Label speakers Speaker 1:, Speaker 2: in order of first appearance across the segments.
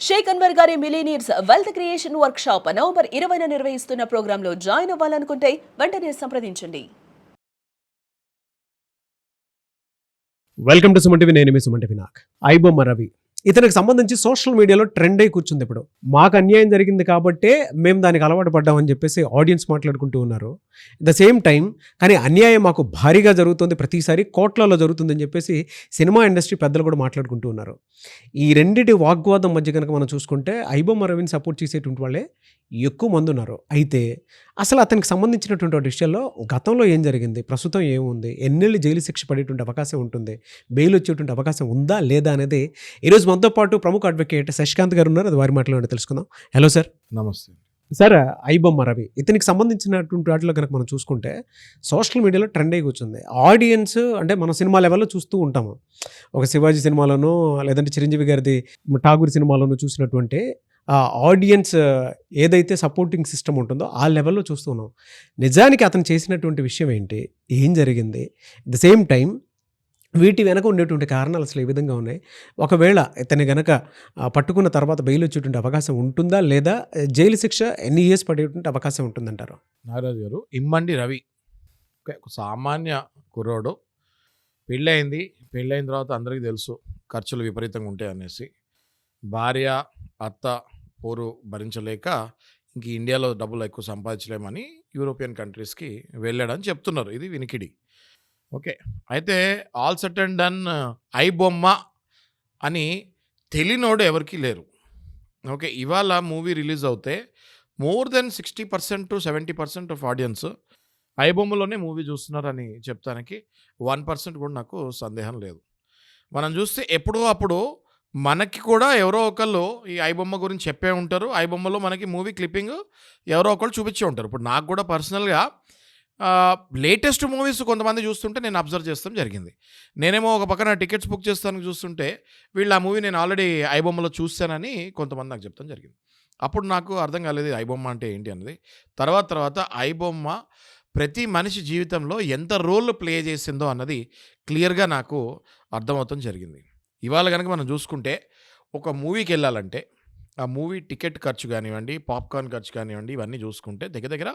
Speaker 1: షేక్ అన్వర్ గారి millionaires wealth creation workshop November 20న నిర్వహిస్తున్న ప్రోగ్రాంలో జాయిన్ అవ్వాలనుకుంటే వెంటనే సంప్రదించండి.
Speaker 2: Welcome to Suman TV. నేను మీ సుమన్ టీవీ. ఐబొమ్మ రవి ఇతనికి సంబంధించి సోషల్ మీడియాలో ట్రెండ్ అయి కూర్చుంది. ఇప్పుడు మాకు అన్యాయం జరిగింది కాబట్టే మేము దానికి అలవాటు పడ్డామని చెప్పేసి ఆడియన్స్ మాట్లాడుకుంటూ ఉన్నారు. ద సేమ్ టైం కానీ అన్యాయం మాకు భారీగా జరుగుతుంది, ప్రతిసారి కోట్లలో జరుగుతుందని చెప్పేసి సినిమా ఇండస్ట్రీ పెద్దలు కూడా మాట్లాడుకుంటూ ఉన్నారు. ఈ రెండింటి వాగ్వాదం మధ్య కనుక మనం చూసుకుంటే ఐబొమ్మ రవిని సపోర్ట్ చేసేటువంటి వాళ్ళే ఎక్కువ మంది ఉన్నారు. అయితే అసలు అతనికి సంబంధించినటువంటి విషయాల్లో గతంలో ఏం జరిగింది, ప్రస్తుతం ఏముంది, ఎన్నేళ్ళు జైలు శిక్ష పడేటువంటి అవకాశం ఉంటుంది, బెయిల్ వచ్చేటువంటి అవకాశం ఉందా లేదా అనేది ఈరోజు మనతో పాటు ప్రముఖ అడ్వకేట్ శశికాంత్ గారు ఉన్నారు. అది వారి మాటలో తెలుసుకుందాం. Hello sir.
Speaker 3: నమస్తే
Speaker 2: సార్. ఐబొమ్మ రవి ఇతనికి సంబంధించినటువంటి వాటిలో కనుక మనం చూసుకుంటే సోషల్ మీడియాలో ట్రెండ్ అయి కూర్చుంది. ఆడియన్స్ అంటే మనం సినిమా లెవెల్లో చూస్తూ ఉంటాము. ఒక శివాజీ సినిమాలోనూ లేదంటే చిరంజీవి గారిది ఠాగూర్ సినిమాలోనూ చూసినటువంటి ఆడియన్స్ ఏదైతే సపోర్టింగ్ సిస్టమ్ ఉంటుందో ఆ లెవెల్లో చూస్తున్నాం. నిజానికి అతను చేసినటువంటి విషయం ఏంటి, ఏం జరిగింది, ద సేమ్ టైం వీటి వెనక ఉండేటువంటి కారణాలు అసలు ఏ విధంగా ఉన్నాయి, ఒకవేళ ఇతని గనక పట్టుకున్న తర్వాత బెయిల్ వచ్చేటువంటి అవకాశం ఉంటుందా లేదా జైలు శిక్ష ఎన్ని ఇయర్స్ పడేటువంటి అవకాశం ఉంటుందంటారు?
Speaker 3: నాగరాజు గారు, ఇమ్మండి రవి ఒక సామాన్య కుర్రోడు. పెళ్ళైన తర్వాత అందరికీ తెలుసు ఖర్చులు విపరీతంగా ఉంటాయి అనేసి. భార్య అత్త పోరు భరించలేక ఇంక ఇండియాలో డబ్బులు ఎక్కువ సంపాదించలేమని యూరోపియన్ కంట్రీస్కి వెళ్ళాడని చెప్తున్నారు. ఇది వినికిడి. ఓకే, అయితే all set and done iBomma అని తెలియనోడు ఎవరికీ లేరు. ఓకే, ఇవాళ మూవీ రిలీజ్ అవుతే more than 60% to 70% of audience ఐబొమ్మలోనే మూవీ చూస్తున్నారని చెప్తానికి 1% కూడా నాకు సందేహం లేదు. మనం చూస్తే ఎప్పుడో అప్పుడు మనకి కూడా ఎవరో ఒకళ్ళు ఈ ఐబొమ్మ గురించి చెప్పే ఉంటారు. ఐబొమ్మలో మనకి మూవీ క్లిప్పింగ్ ఎవరో ఒకళ్ళు చూపించే ఉంటారు. ఇప్పుడు నాకు కూడా పర్సనల్గా లేటెస్ట్ మూవీస్ కొంతమంది చూస్తుంటే నేను అబ్జర్వ్ చేస్తాం జరిగింది. నేనేమో ఒక పక్కన టికెట్స్ బుక్ చేస్తానికి చూస్తుంటే వీళ్ళు ఆ మూవీ నేను ఆల్రెడీ ఐబొమ్మలో చూస్తానని కొంతమంది నాకు చెప్తాం జరిగింది. అప్పుడు నాకు అర్థం కాలేదు ఐబొమ్మ అంటే ఏంటి అన్నది. తర్వాత ఐబొమ్మ ప్రతి మనిషి జీవితంలో ఎంత రోల్ ప్లే చేసిందో అన్నది క్లియర్గా నాకు అర్థమవుతాం జరిగింది. ఇవాళ కనుక మనం చూసుకుంటే ఒక మూవీకి వెళ్ళాలంటే ఆ మూవీ టికెట్ ఖర్చు కానివ్వండి, పాప్కార్న్ ఖర్చు కానివ్వండి, ఇవన్నీ చూసుకుంటే దగ్గర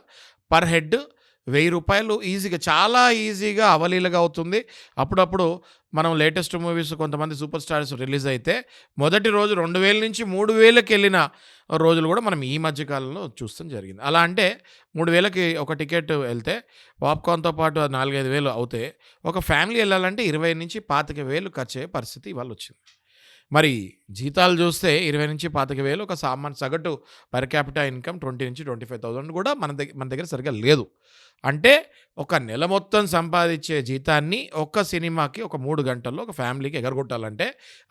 Speaker 3: పర్ హెడ్ 1000 రూపాయలు ఈజీగా, చాలా ఈజీగా అవలీలగా అవుతుంది. అప్పుడప్పుడు మనం లేటెస్ట్ మూవీస్ కొంతమంది సూపర్ స్టార్స్ రిలీజ్ అయితే మొదటి రోజు 2000 నుంచి 3000కి వెళ్ళిన రోజులు కూడా మనం ఈ మధ్యకాలంలో చూస్తాం జరిగింది. అలా అంటే 3000కి ఒక టికెట్ వెళ్తే పాప్కార్న్తో పాటు 4-5 వేలు అవుతే ఒక ఫ్యామిలీ వెళ్ళాలంటే 20 నుంచి 25,000 ఖర్చు అయ్యే పరిస్థితి ఇవాళ వచ్చింది. మరి జీతాలు చూస్తే 20 నుంచి 25,000 ఒక సామాన్య సగటు పర్ క్యాపిటా ఇన్కమ్ 20 నుంచి 25,000 కూడా మన దగ్గర సరిగ్గా లేదు. అంటే ఒక నెల మొత్తం సంపాదించే జీతాన్ని ఒక్క సినిమాకి ఒక 3 గంటల్లో ఒక ఫ్యామిలీకి ఎగరగొట్టాలంటే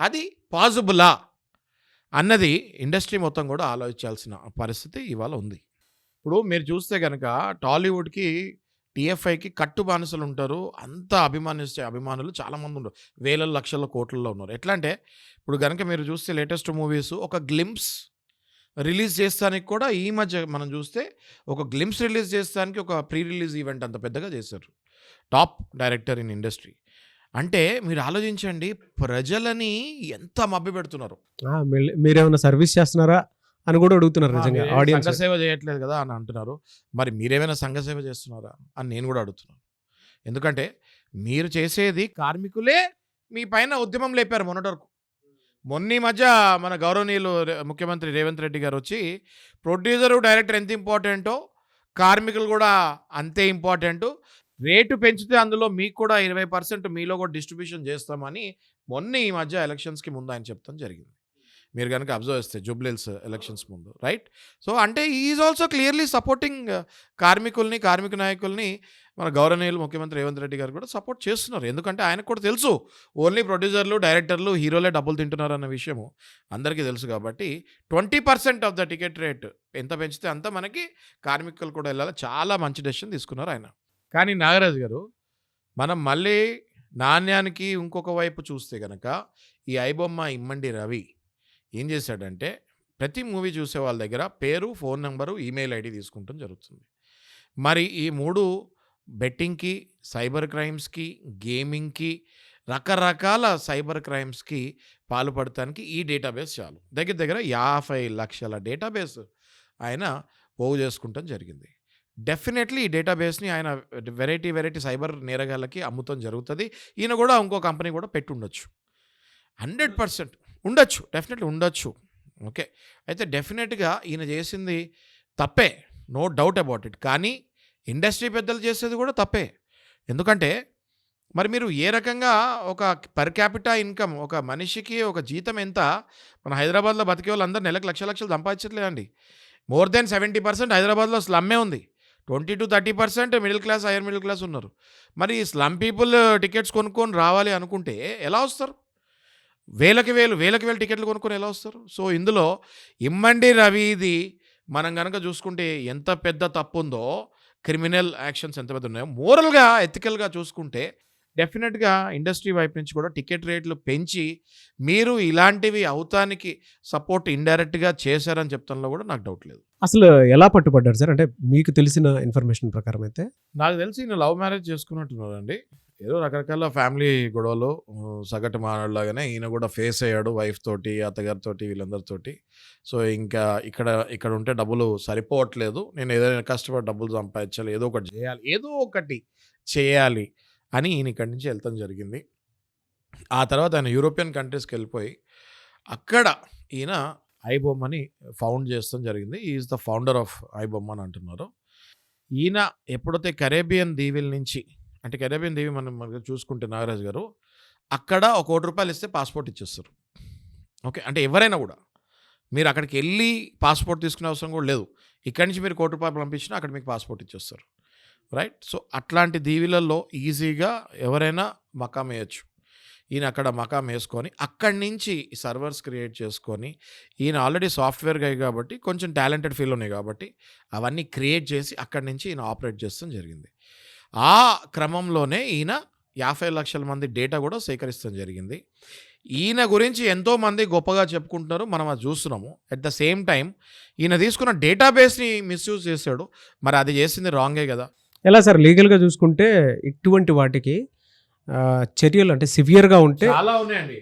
Speaker 3: అది పాసిబులా అన్నది ఇండస్ట్రీ మొత్తం కూడా ఆలోచించాల్సిన పరిస్థితి ఇవాళ ఉంది. ఇప్పుడు మీరు చూస్తే కనుక టాలీవుడ్కి టీఎఫ్ఐకి కట్టు బానిసలు ఉంటారు. అంత అభిమానించే అభిమానులు చాలామంది ఉన్నారు. వేల లక్షల కోట్లలో ఉన్నారు. ఎట్లా అంటే ఇప్పుడు కనుక మీరు చూస్తే లేటెస్ట్ మూవీస్ ఒక గ్లింప్స్ రిలీజ్ చేస్తానికి కూడా ఈ మధ్య మనం చూస్తే ఒక గ్లింప్స్ రిలీజ్ చేస్తానికి ఒక ప్రీ రిలీజ్ ఈవెంట్ అంత పెద్దగా చేశారు టాప్ డైరెక్టర్ ఇన్ ఇండస్ట్రీ. అంటే మీరు ఆలోచించండి, ప్రజలని ఎంత మభ్య పెడుతున్నారు.
Speaker 2: మీరేమైనా సర్వీస్ చేస్తున్నారా అని కూడా అడుగుతున్నారు. నిజంగా ఆడియన్స్
Speaker 3: సంఘ సేవ చేయట్లేదు కదా అని అంటున్నారు. మరి మీరేమైనా సంఘ సేవ చేస్తున్నారా అని నేను కూడా అడుగుతున్నాను. ఎందుకంటే మీరు చేసేది కార్మికులే మీ పైన ఉద్యమం లేపారు మొన్నటి వరకు. మొన్న మధ్య మన గౌరవనీయులు ముఖ్యమంత్రి రేవంత్ రెడ్డి గారు వచ్చి ప్రొడ్యూసరు డైరెక్టర్ ఎంత ఇంపార్టెంటో కార్మికులు కూడా అంతే ఇంపార్టెంటు, రేటు పెంచితే అందులో మీకు కూడా 20% మీలో కూడా డిస్ట్రిబ్యూషన్ చేస్తామని మొన్న ఈ మధ్య ఎలక్షన్స్కి ముందు ఆయన చెప్తాం జరిగింది. మీరు కనుక అబ్జర్వ్ చేస్తే జూబ్లీహిల్స్ ఎలక్షన్స్ ముందు, రైట్? సో అంటే ఈజ్ ఆల్సో క్లియర్లీ సపోర్టింగ్ కార్మికుల్ని, కార్మిక నాయకుల్ని మన గౌరవనీయులు ముఖ్యమంత్రి రేవంత్ రెడ్డి గారు కూడా సపోర్ట్ చేస్తున్నారు. ఎందుకంటే ఆయనకు కూడా తెలుసు ఓన్లీ ప్రొడ్యూసర్లు, డైరెక్టర్లు, హీరోలే డబ్బులు తింటున్నారు అన్న విషయము అందరికీ తెలుసు. కాబట్టి 20% ఆఫ్ ద టికెట్ రేట్ ఎంత పెంచితే అంత మనకి కార్మికులు కూడా వెళ్ళాలి. చాలా మంచి డెసిషన్ తీసుకున్నారు ఆయన. కానీ నాగరాజు గారు, మనం మళ్ళీ నాణ్యానికి ఇంకొక వైపు చూస్తే కనుక ఈ ఐబొమ్మ ఇమ్మండి రవి ఏం చేశాడంటే ప్రతి మూవీ చూసే వాళ్ళ దగ్గర పేరు, ఫోన్ నెంబరు, ఈమెయిల్ ఐడి తీసుకుంటాం జరుగుతుంది. మరి ఈ 3 బెట్టింగ్కి, సైబర్ క్రైమ్స్కి, గేమింగ్కి, రకరకాల సైబర్ క్రైమ్స్కి పాల్పడటానికి ఈ డేటాబేస్ చాలు. దగ్గర దగ్గర 50 లక్షల డేటాబేస్ ఆయన పోగు చేసుకుంటాం జరిగింది. డెఫినెట్లీ ఈ డేటాబేస్ని ఆయన వెరైటీ సైబర్ నేరగాళ్ళకి అమ్ముతాం జరుగుతుంది. ఈయన కూడా ఇంకో కంపెనీ కూడా పెట్టి ఉండొచ్చు. 100% ఉండొచ్చు, డెఫినెట్లీ ఉండొచ్చు. ఓకే, అయితే డెఫినెట్గా ఈయన చేసింది తప్పే, నో డౌట్ అబౌట్ ఇట్. కానీ ఇండస్ట్రీ పెద్దలు చేసేది కూడా తప్పే. ఎందుకంటే మరి మీరు ఏ రకంగా ఒక పర్ క్యాపిటా ఇన్కమ్, ఒక మనిషికి ఒక జీతం ఎంత, మన హైదరాబాద్లో బతికే వాళ్ళందరూ నెలకు లక్షలు సంపాదించట్లేదండి. మోర్ దెన్ 70% హైదరాబాద్లో స్లమ్మే ఉంది. 20-30% middle class, hire middle class ఉన్నారు. మరి ఈ స్లమ్ పీపుల్ టికెట్స్ కొనుక్కొని రావాలి అనుకుంటే ఎలా వస్తారు? వేలకు వేలు టికెట్లు కొనుక్కొని ఎలా వస్తారు? సో ఇందులో ఇమ్మండి రవిది మనం కనుక చూసుకుంటే ఎంత పెద్ద తప్పు ఉందో, క్రిమినల్ యాక్షన్స్ ఎంత పెద్ద ఉన్నాయో, మోరల్గా ఎథికల్గా చూసుకుంటే డెఫినెట్గా ఇండస్ట్రీ వైపు నుంచి కూడా టికెట్ రేట్లు పెంచి మీరు ఇలాంటివి అవుతానికి సపోర్ట్ ఇండైరెక్ట్గా చేశారని చెప్తాంలో కూడా నాకు డౌట్ లేదు.
Speaker 2: అసలు ఎలా పట్టుబడ్డారు సార్? అంటే మీకు తెలిసిన ఇన్ఫర్మేషన్ ప్రకారం అయితే
Speaker 3: నాకు తెలిసి ఈయన లవ్ మ్యారేజ్ చేసుకున్నట్టున్నారండి. ఏదో రకరకాల ఫ్యామిలీ గొడవలు సగటు మానవులాగానే ఈయన కూడా ఫేస్ అయ్యాడు, వైఫ్ తోటి, అత్తగారితోటి, వీళ్ళందరితోటి. సో ఇంకా ఇక్కడ ఉంటే డబ్బులు సరిపోవట్లేదు, నేను ఏదైనా కష్టపడి డబ్బులు సంపాదించాలి, ఏదో ఒకటి చేయాలి అని ఈయన ఇక్కడి నుంచి వెళ్తాం జరిగింది. ఆ తర్వాత ఆయన యూరోపియన్ కంట్రీస్కి వెళ్ళిపోయి అక్కడ ఈయన ఐబొమ్మని ఫౌండ్ చేస్తాం జరిగింది. Is the founder of iBomma అని అంటున్నారు. ఈయన ఎప్పుడైతే కరేబియన్ దీవుల నుంచి, అంటే కరేబియన్ దీవి మనం చూసుకుంటే నాగరాజు గారు, అక్కడ ఒక ₹1 ఇస్తే పాస్పోర్ట్ ఇచ్చేస్తారు. ఓకే, అంటే ఎవరైనా కూడా మీరు అక్కడికి వెళ్ళి పాస్పోర్ట్ తీసుకునే అవసరం కూడా లేదు. ఇక్కడి నుంచి మీరు ₹1 పంపించినా అక్కడ మీకు పాస్పోర్ట్ ఇచ్చేస్తారు. రైట్. సో అట్లాంటి దీవులలో ఈజీగా ఎవరైనా మకాం వేయచ్చు. ఈయన అక్కడ మకాం వేసుకొని అక్కడి నుంచి సర్వర్స్ క్రియేట్ చేసుకొని, ఈయన ఆల్రెడీ సాఫ్ట్వేర్ గై కాబట్టి కొంచెం టాలెంటెడ్ ఫీల్ ఉన్నాయి కాబట్టి అవన్నీ క్రియేట్ చేసి అక్కడి నుంచి ఈయన ఆపరేట్ చేస్తాం జరిగింది. ఆ క్రమంలోనే ఈయన 50 లక్షల మంది డేటా కూడా సేకరిస్తాం జరిగింది. ఈయన గురించి ఎంతోమంది గొప్పగా చెప్పుకుంటున్నారు, మనం అది చూస్తున్నాము. అట్ ద సేమ్ టైం ఈయన తీసుకున్న డేటాబేస్ని మిస్యూజ్ చేశాడు. మరి అది చేసింది రాంగే కదా.
Speaker 2: ఎలా సార్ లీగల్గా చూసుకుంటే ఇటువంటి వాటికి చర్యలు అంటే సివియర్గా ఉంటే
Speaker 3: చాలా ఉన్నాయండి.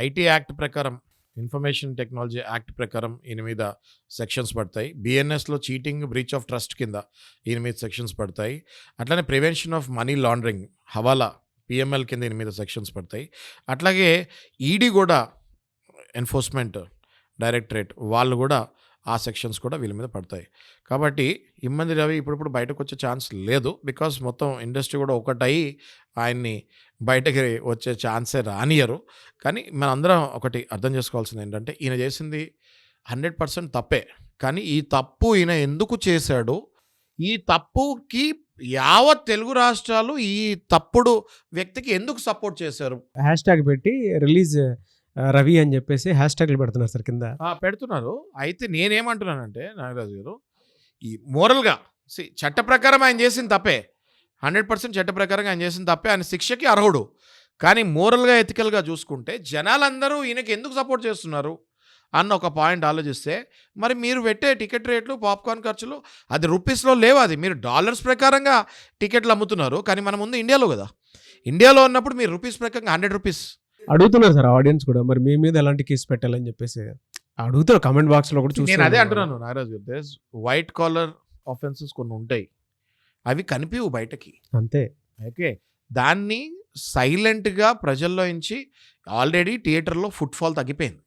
Speaker 3: ఐటీ యాక్ట్ ప్రకారం, ఇన్ఫర్మేషన్ టెక్నాలజీ యాక్ట్ ప్రకారం ఈయన మీద సెక్షన్స్ పడతాయి. బిఎన్ఎస్లో చీటింగ్, బ్రీచ్ ఆఫ్ ట్రస్ట్ కింద ఈయన మీద సెక్షన్స్ పడతాయి. అట్లానే prevention of money laundering, hawala, PML కింద ఈయన మీద సెక్షన్స్ పడతాయి. అట్లాగే ఈడీ కూడా, ఎన్ఫోర్స్మెంట్ డైరెక్టరేట్ వాళ్ళు కూడా ఆ సెక్షన్స్ కూడా వీళ్ళ మీద పడతాయి. కాబట్టి ఇమ్మంది రవి ఇప్పుడు బయటకు వచ్చే ఛాన్స్ లేదు. బికాస్ మొత్తం ఇండస్ట్రీ కూడా ఒకటయి ఆయన్ని బయటకి వచ్చే ఛాన్సే రానియరు. కానీ మనందరం ఒకటి అర్థం చేసుకోవాల్సింది ఏంటంటే, ఈయన చేసింది 100% తప్పే. కానీ ఈ తప్పు ఈయన ఎందుకు చేశాడు, ఈ తప్పుకి యావత్ తెలుగు రాష్ట్రాలు ఈ తప్పుడు వ్యక్తికి ఎందుకు సపోర్ట్ చేశారు,
Speaker 2: హ్యాష్ ట్యాగ్ పెట్టి రిలీజ్ రవి అని చెప్పేసి హ్యాష్ ట్యాగ్లు పెడుతున్నారు సార్ కింద.
Speaker 3: పెడుతున్నారు. అయితే నేనేమంటున్నానంటే నాగరాజు గారు, ఈ మోరల్గా చట్ట ప్రకారం ఆయన చేసిన తప్పే, 100% చట్ట ప్రకారంగా ఆయన చేసిన తప్పే, ఆయన శిక్షకి అర్హుడు. కానీ మోరల్గా, ఎథికల్గా చూసుకుంటే జనాలందరూ ఈయనకి ఎందుకు సపోర్ట్ చేస్తున్నారు అన్న ఒక పాయింట్ ఆలోచిస్తే, మరి మీరు పెట్టే టికెట్ రేట్లు, పాప్కార్న్ ఖర్చులు అది రూపీస్లో లేవు, అది మీరు డాలర్స్ ప్రకారంగా టికెట్లు అమ్ముతున్నారు. కానీ మన ముందు ఇండియాలో కదా, ఇండియాలో ఉన్నప్పుడు మీరు రూపీస్ ప్రకారంగా ₹100
Speaker 2: అడుగుతున్నారు సార్ ఆడియన్స్ కూడా, మరి మీ మీద ఎలాంటి కేసు పెట్టాలని చెప్పేసి అడుగుతారు కామెంట్ బాక్స్లో కూడా.
Speaker 3: నేను అదే అంటున్నాను నాగరాజు గారు, వైట్ కాలర్ ఆఫెన్సెస్ కొన్ని ఉంటాయి, అవి కనిపివు బయటకి,
Speaker 2: అంతే.
Speaker 3: ఓకే, దాన్ని సైలెంట్గా ప్రజల్లో నుంచి ఆల్రెడీ థియేటర్లో ఫుట్ఫాల్ తగ్గిపోయింది.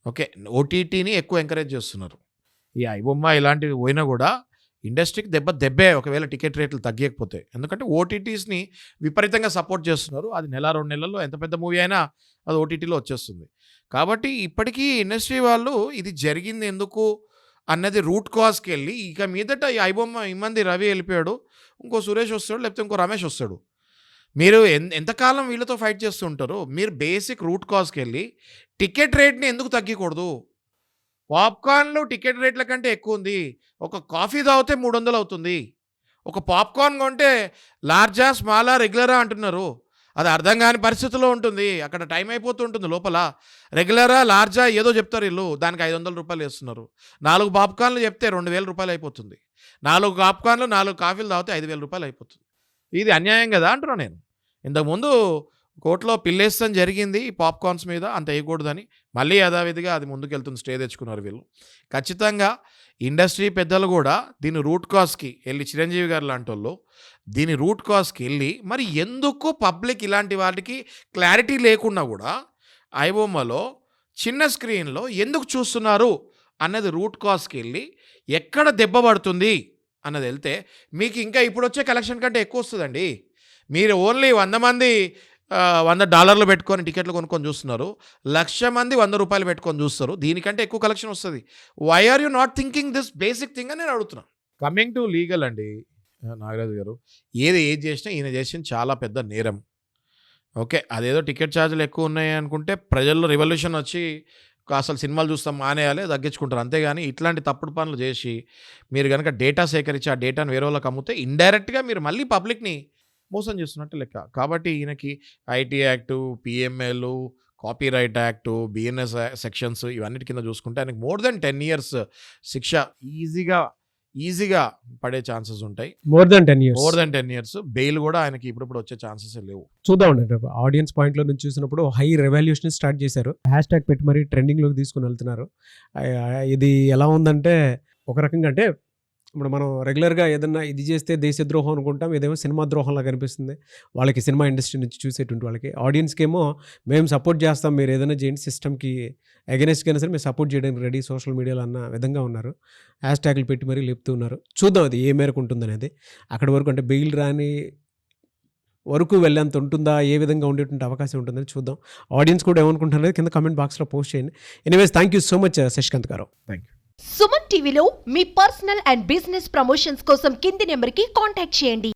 Speaker 3: ఓకే, ఓటీటీని ఎక్కువ ఎంకరేజ్ చేస్తున్నారు. ఈ ఐబొమ్మ ఇలాంటివి పోయినా కూడా ఇండస్ట్రీకి దెబ్బే ఒకవేళ టికెట్ రేట్లు తగ్గకపోతే. ఎందుకంటే ఓటీటీస్ని విపరీతంగా సపోర్ట్ చేస్తున్నారు. అది 1-2 నెలల్లో ఎంత పెద్ద మూవీ అయినా అది ఓటీటీలో వచ్చేస్తుంది. కాబట్టి ఇప్పటికీ ఇండస్ట్రీ వాళ్ళు ఇది జరిగింది ఎందుకు అన్నది రూట్ కాజ్కి వెళ్ళి, ఇక మీదట ఈ ఐబొమ్మ ఇమ్మంది రవి వెళ్ళిపోయాడు, ఇంకో సురేష్ వస్తాడు, లేకపోతే ఇంకో రమేష్ వస్తాడు, మీరు ఎంతకాలం వీళ్ళతో ఫైట్ చేస్తూ ఉంటారు? మీరు బేసిక్ రూట్ కాజ్కి వెళ్ళి టికెట్ రేట్ని ఎందుకు తగ్గకూడదు? పాప్కార్న్లు టికెట్ రేట్ల కంటే ఎక్కువ ఉంది. ఒక కాఫీ తాగితే 300 అవుతుంది. ఒక పాప్కార్న్ కొంటే లార్జా, స్మాలా, రెగ్యులరా అంటున్నారు. అది అర్థం కాని పరిస్థితిలో ఉంటుంది. అక్కడ టైం అయిపోతుంటుంది లోపల. రెగ్యులరా, లార్జా ఏదో చెప్తారు వీళ్ళు, దానికి ₹500 వేస్తున్నారు. 4 పాప్కార్న్లు చెప్తే ₹2000 అయిపోతుంది. 4 పాప్కార్న్లు, 4 కాఫీలు తాగితే ₹5000 అయిపోతుంది. ఇది అన్యాయం కదా అంటున్నాను నేను. ఇంతకుముందు కోర్టులో పిల్లేస్తాం జరిగింది పాప్కార్న్స్ మీద, అంత వేయకూడదని. మళ్ళీ యథావిధిగా అది ముందుకెళ్తుంది, స్టే తెచ్చుకున్నారు వీళ్ళు. ఖచ్చితంగా ఇండస్ట్రీ పెద్దలు కూడా దీని రూట్ కాజ్కి వెళ్ళి, చిరంజీవి గారు లాంటి వాళ్ళు దీని రూట్ కాజ్కి వెళ్ళి, మరి ఎందుకు పబ్లిక్ ఇలాంటి వాటికి క్లారిటీ లేకుండా కూడా ఐబొమ్మలో చిన్న స్క్రీన్లో ఎందుకు చూస్తున్నారు అన్నది రూట్ కాజ్కి వెళ్ళి ఎక్కడ దెబ్బ పడుతుంది అన్నది వెళ్తే మీకు ఇంకా ఇప్పుడు వచ్చే కలెక్షన్ కంటే ఎక్కువ వస్తుందండి. మీరు ఓన్లీ 100 మంది $100 పెట్టుకొని టికెట్లు కొనుక్కొని చూస్తున్నారు, 1,00,000 మంది $100 పెట్టుకొని చూస్తారు, దీనికంటే ఎక్కువ కలెక్షన్ వస్తుంది. Why are you not thinking this basic thing అని నేను అడుగుతున్నాను. కమింగ్ టు లీగల్ అండి నాగరాజు గారు, ఏది చేసినా ఈయన చేసిన చాలా పెద్ద నేరం. ఓకే, అదేదో టికెట్ ఛార్జీలు ఎక్కువ ఉన్నాయి అనుకుంటే ప్రజల్లో రివల్యూషన్ వచ్చి అసలు సినిమాలు చూస్తాం మానేయాలి, తగ్గించుకుంటారు. అంతేగాని ఇట్లాంటి తప్పుడు పనులు చేసి మీరు కనుక డేటా సేకరించి ఆ డేటాను వేరే వాళ్ళకి అమ్మితే ఇండైరెక్ట్గా మీరు మళ్ళీ పబ్లిక్ని మోసం చేస్తున్నట్టు లెక్క. కాబట్టి ఈయనకి IT act, PML, copyright act, BNS sections ఇవన్నిటి కింద చూసుకుంటే ఆయనకి more than 10 years శిక్ష ఈజీగా పడే ఛాన్సెస్ ఉంటాయి.
Speaker 2: More than 10 years.
Speaker 3: బెయిల్ కూడా ఆయనకి ఇప్పుడు వచ్చే ఛాన్సెస్ లేవు.
Speaker 2: చూద్దామండి, ఆడియన్స్ పాయింట్లో నుంచి చూసినప్పుడు హై రెవల్యూషన్ స్టార్ట్ చేశారు, హ్యాష్ ట్యాగ్ పెట్టి మరీ ట్రెండింగ్లోకి తీసుకుని వెళ్తున్నారు. ఇది ఎలా ఉందంటే ఒక రకంగా అంటే ఇప్పుడు మనం రెగ్యులర్గా ఏదన్నా ఇది చేస్తే దేశద్రోహం అనుకుంటాం, ఇదేమో సినిమా ద్రోహంలా కనిపిస్తుంది వాళ్ళకి, సినిమా ఇండస్ట్రీ నుంచి చూసేటువంటి వాళ్ళకి. ఆడియన్స్కి ఏమో మేము సపోర్ట్ చేస్తాం, మీరు ఏదైనా చేయండి, సిస్టమ్కి అగెనెస్ట్గా అయినా సరే మేము సపోర్ట్ చేయడానికి రెడీ, సోషల్ మీడియాలో అన్న విధంగా ఉన్నారు. హ్యాష్ ట్యాగ్లు పెట్టి మరీ లేపుతూ ఉన్నారు. చూద్దాం అది ఏ మేరకు ఉంటుందనేది. అక్కడి వరకు అంటే బెయిల్ రాని వరకు వెళ్ళేంత ఉంటుందా, ఏ విధంగా ఉండేటువంటి అవకాశం ఉంటుందని చూద్దాం. ఆడియన్స్ కూడా ఏమనుకుంటున్నారు కింద కామెంట్ బాక్స్లో పోస్ట్ చేయండి. Anyways, thank you so much Sasikanth గారు.
Speaker 3: Thank you.
Speaker 4: సుమన్ టీవీలో మీ పర్సనల్ అండ్ బిజినెస్ ప్రమోషన్స్ కోసం కింది నెంబర్కి కాంటాక్ట్ చేయండి.